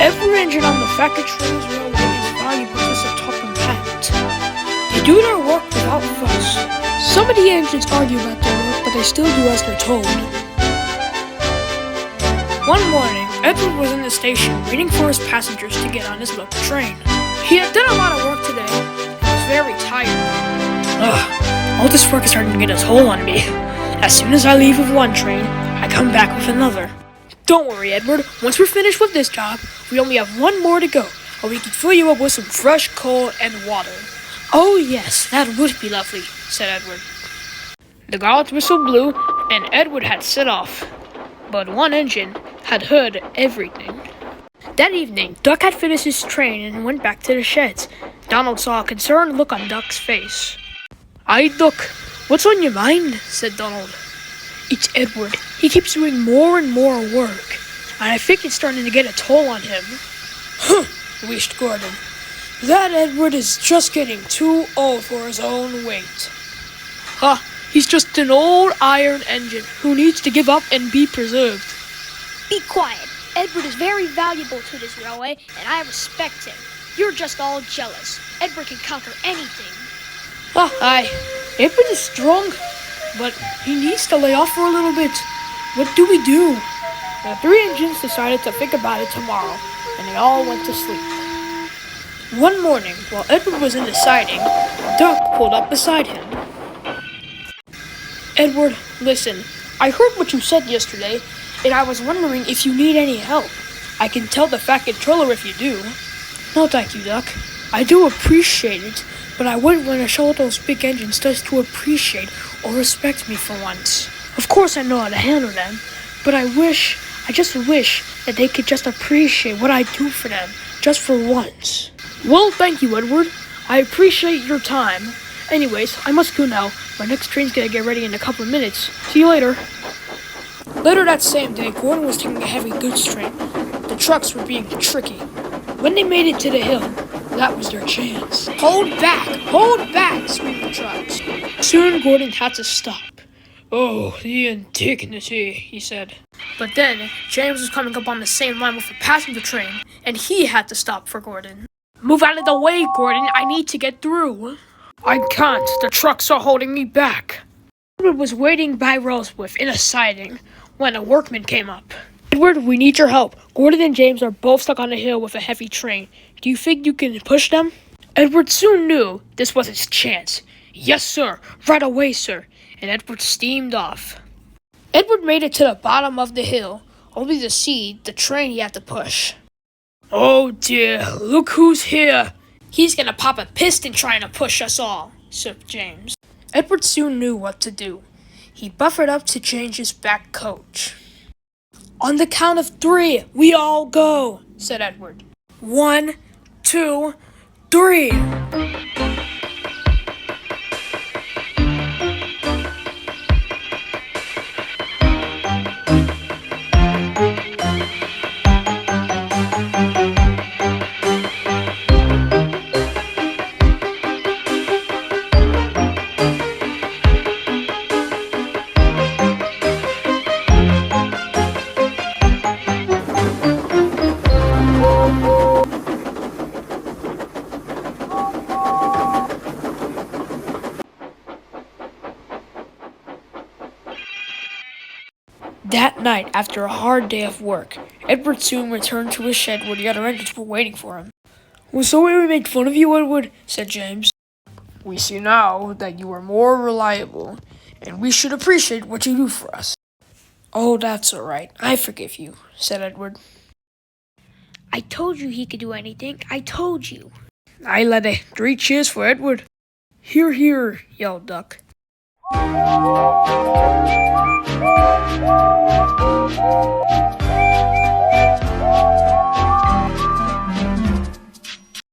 Every engine on the Factory Trains Railway is valuable to Sir Topham Hatt. They do their work without fuss. Some of the engines argue about their work, but they still do as they're told. One morning, Edward was in the station waiting for his passengers to get on his local train. He had done a lot of work today and was very tired. All this work is starting to get a toll on me. As soon as I leave with one train, I come back with another. Don't worry, Edward. Once we're finished with this job, we only have one more to go, or we can fill you up with some fresh coal and water. Oh yes, that would be lovely, said Edward. The guard's whistle blew, and Edward had set off. But one engine had heard everything. That evening, Duck had finished his train and went back to the sheds. Donald saw a concerned look on Duck's face. "Aye, Duck, what's on your mind?" said Donald. "It's Edward. He keeps doing more and more work, and I think it's starting to get a toll on him." "Huh," wished Gordon. "That Edward is just getting too old for his own weight." "Huh, he's just an old iron engine who needs to give up and be preserved." Be quiet. Edward is very valuable to this railway, and I respect him. You're just all jealous. Edward can conquer anything. Aye, Edward is strong, but he needs to lay off for a little bit. What do we do? The three engines decided to think about it tomorrow, and they all went to sleep. One morning, while Edward was in the siding, Duck pulled up beside him. "Edward, listen, I heard what you said yesterday, and I was wondering if you need any help. I can tell the fat controller if you do." "No, thank you, Duck. I do appreciate it, but I wouldn't want to show those big engines just to appreciate or respect me for once. Of course I know how to handle them, but I just wish that they could just appreciate what I do for them, just for once." "Well, thank you, Edward. I appreciate your time. Anyways, I must go now. My next train's gonna get ready in a couple of minutes. See you later." Later that same day, Gordon was taking a heavy goods train. The trucks were being tricky. When they made it to the hill, that was their chance. Hold back! Hold back!" screamed the trucks. Soon Gordon had to stop. "Oh, the indignity," he said. But then, James was coming up on the same line with a passenger train, and he had to stop for Gordon. "Move out of the way, Gordon. I need to get through." "I can't. The trucks are holding me back." Edward was waiting by Rosewith in a siding when a workman came up. "Edward, we need your help. Gordon and James are both stuck on a hill with a heavy train. Do you think you can push them?" Edward soon knew this was his chance. "Yes, sir. Right away, sir." And Edward steamed off. Edward made it to the bottom of the hill, only to see the train he had to push. "Oh dear, look who's here. He's gonna pop a piston trying to push us all," said James. Edward soon knew what to do. He buffered up to change his back coach. "On the count of 3, we all go," said Edward. 1, 2, 3. That night, after a hard day of work, Edward soon returned to his shed where the other engines were waiting for him. "We sorry we made fun of you, Edward," said James. "We see now that you are more reliable, and we should appreciate what you do for us." "Oh, that's all right. I forgive you," said Edward. I told you he could do anything. I told you. "Aye, laddie. 3 cheers for Edward." "Hear, hear," yelled Duck.